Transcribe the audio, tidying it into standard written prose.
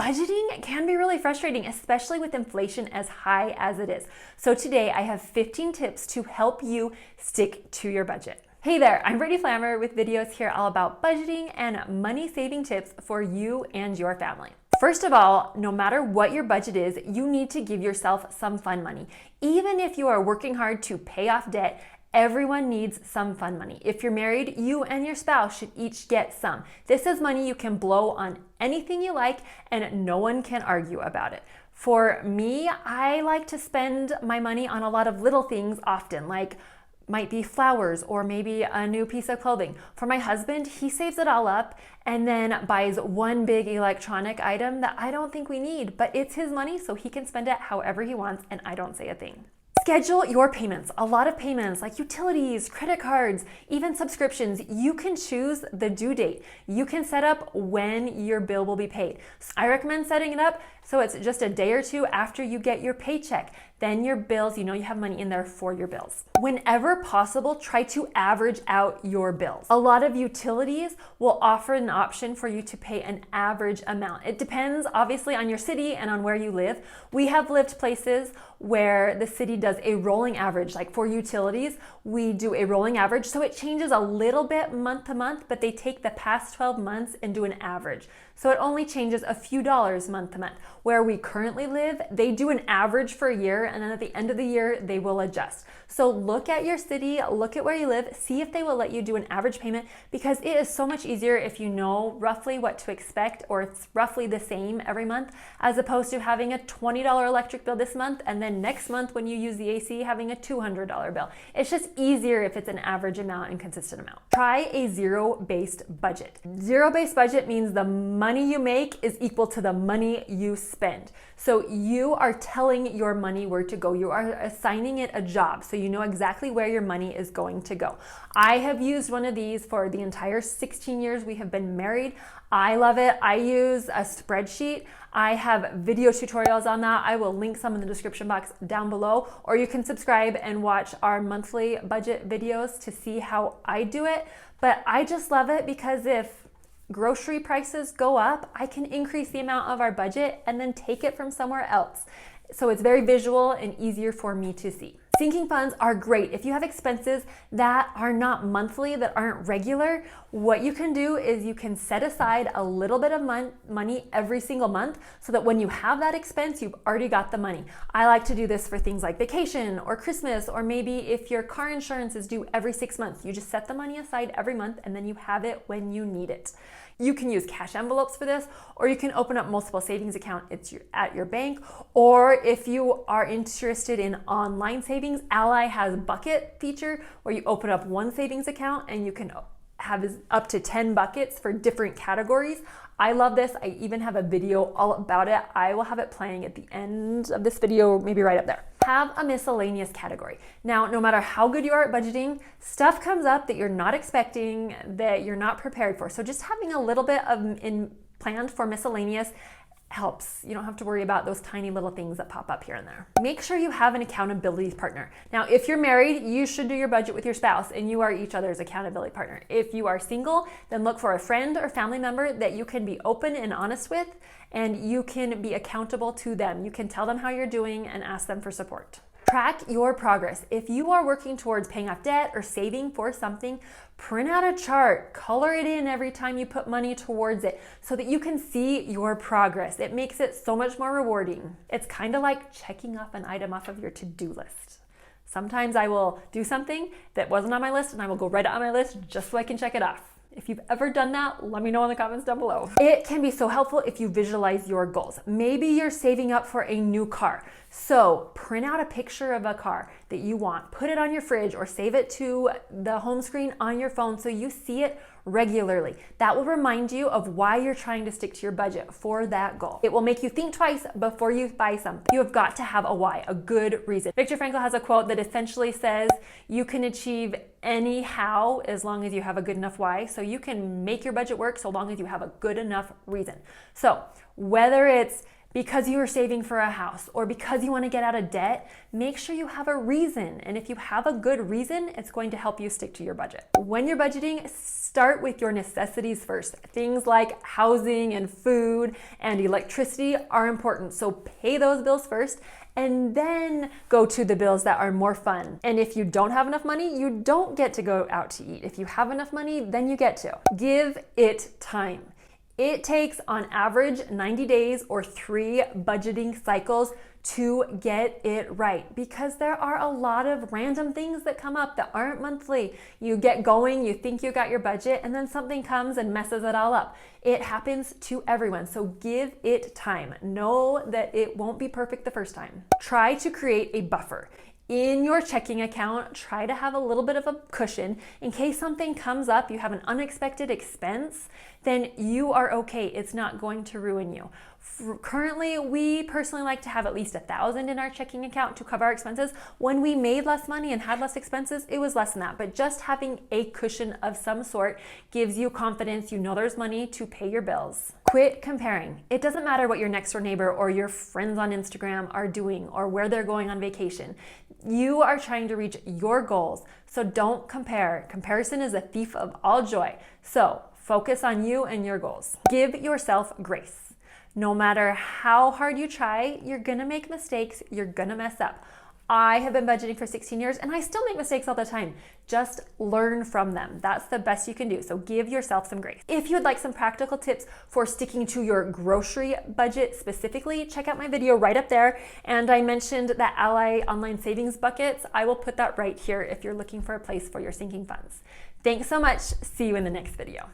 Budgeting can be really frustrating, especially with inflation as high as it is. So today I have 15 tips to help you stick to your budget. Hey there, I'm Brittany Flammer with videos here all about budgeting and money saving tips for you and your family. First of all, no matter what your budget is, you need to give yourself some fun money. Even if you are working hard to pay off debt, everyone needs some fun money. If you're married, you and your spouse should each get some. This is money you can blow on anything you like and no one can argue about it. For me, I like to spend my money on a lot of little things often, like might be flowers or maybe a new piece of clothing. For my husband, he saves it all up and then buys one big electronic item that I don't think we need, but it's his money so he can spend it however he wants and I don't say a thing. Schedule your payments. A lot of payments like utilities, credit cards, even subscriptions, you can choose the due date. You can set up when your bill will be paid. I recommend setting it up so it's just a day or two after you get your paycheck. Then your bills, you know you have money in there for your bills. Whenever possible, try to average out your bills. A lot of utilities will offer an option for you to pay an average amount. It depends obviously on your city and on where you live. We have lived places where the city does a rolling average. Like for utilities, we do a rolling average. So it changes a little bit month to month, but they take the past 12 months and do an average. So it only changes a few dollars month to month. Where we currently live, they do an average for a year and then at the end of the year, they will adjust. So look at your city, look at where you live, see if they will let you do an average payment because it is so much easier if you know roughly what to expect or it's roughly the same every month as opposed to having a $20 electric bill this month and then next month when you use the AC having a $200 bill. It's just easier if it's an average amount and consistent amount. Try a zero-based budget. Zero-based budget means the money you make is equal to the money you spend. So you are telling your money where to go. You are assigning it a job so you know exactly where your money is going to go. I have used one of these for the entire 16 years we have been married. I love it. I use a spreadsheet. I have video tutorials on that. I will link some in the description box down below, or you can subscribe and watch our monthly budget videos to see how I do it. But I just love it because if grocery prices go up, I can increase the amount of our budget and then take it from somewhere else. So it's very visual and easier for me to see. Sinking funds are great. If you have expenses that are not monthly, that aren't regular, what you can do is you can set aside a little bit of money every single month so that when you have that expense, you've already got the money. I like to do this for things like vacation or Christmas, or maybe if your car insurance is due every 6 months, you just set the money aside every month and then you have it when you need it. You can use cash envelopes for this, or you can open up multiple savings accounts at your bank, or if you are interested in online savings, Ally has bucket feature where you open up one savings account and you can have up to 10 buckets for different categories. I love this. I even have a video all about it. I will have it playing at the end of this video, maybe right up there. Have a miscellaneous category. Now, no matter how good you are at budgeting, stuff comes up that you're not expecting, that you're not prepared for. So just having a little bit of planned for miscellaneous helps. You don't have to worry about those tiny little things that pop up here and there. Make sure you have an accountability partner. Now, if you're married, you should do your budget with your spouse and you are each other's accountability partner. If you are single, then look for a friend or family member that you can be open and honest with and you can be accountable to them. You can tell them how you're doing and ask them for support. Track your progress. If you are working towards paying off debt or saving for something, print out a chart, color it in every time you put money towards it so that you can see your progress. It makes it so much more rewarding. It's kind of like checking off an item off of your to-do list. Sometimes I will do something that wasn't on my list and I will go right on my list just so I can check it off. If you've ever done that, let me know in the comments down below. It can be so helpful if you visualize your goals. Maybe you're saving up for a new car. So print out a picture of a car that you want, put it on your fridge or save it to the home screen on your phone so you see it regularly. That will remind you of why you're trying to stick to your budget for that goal. It will make you think twice before you buy something. You have got to have a why, a good reason. Viktor Frankl has a quote that essentially says, you can achieve any how as long as you have a good enough why. So you can make your budget work so long as you have a good enough reason. So whether it's because you are saving for a house or because you want to get out of debt, make sure you have a reason. And if you have a good reason, it's going to help you stick to your budget. When you're budgeting, start with your necessities first. Things like housing and food and electricity are important. So pay those bills first and then go to the bills that are more fun. And if you don't have enough money, you don't get to go out to eat. If you have enough money, then you get to. Give it time. It takes on average 90 days or 3 budgeting cycles to get it right, because there are a lot of random things that come up that aren't monthly. You get going, you think you got your budget, and then something comes and messes it all up. It happens to everyone, so give it time. Know that it won't be perfect the first time. Try to create a buffer. In your checking account, try to have a little bit of a cushion in case something comes up, you have an unexpected expense, then you are okay. It's not going to ruin you. Currently, we personally like to have at least $1,000 in our checking account to cover our expenses. When we made less money and had less expenses, it was less than that. But just having a cushion of some sort gives you confidence. You know there's money to pay your bills. Quit comparing. It doesn't matter what your next door neighbor or your friends on Instagram are doing or where they're going on vacation. You are trying to reach your goals, so don't compare. Comparison is a thief of all joy. So focus on you and your goals. Give yourself grace. No matter how hard you try, you're gonna make mistakes, you're gonna mess up. I have been budgeting for 16 years and I still make mistakes all the time. Just learn from them. That's the best you can do. So give yourself some grace. If you would like some practical tips for sticking to your grocery budget specifically, check out my video right up there. And I mentioned the Ally online savings buckets. I will put that right here if you're looking for a place for your sinking funds. Thanks so much. See you in the next video.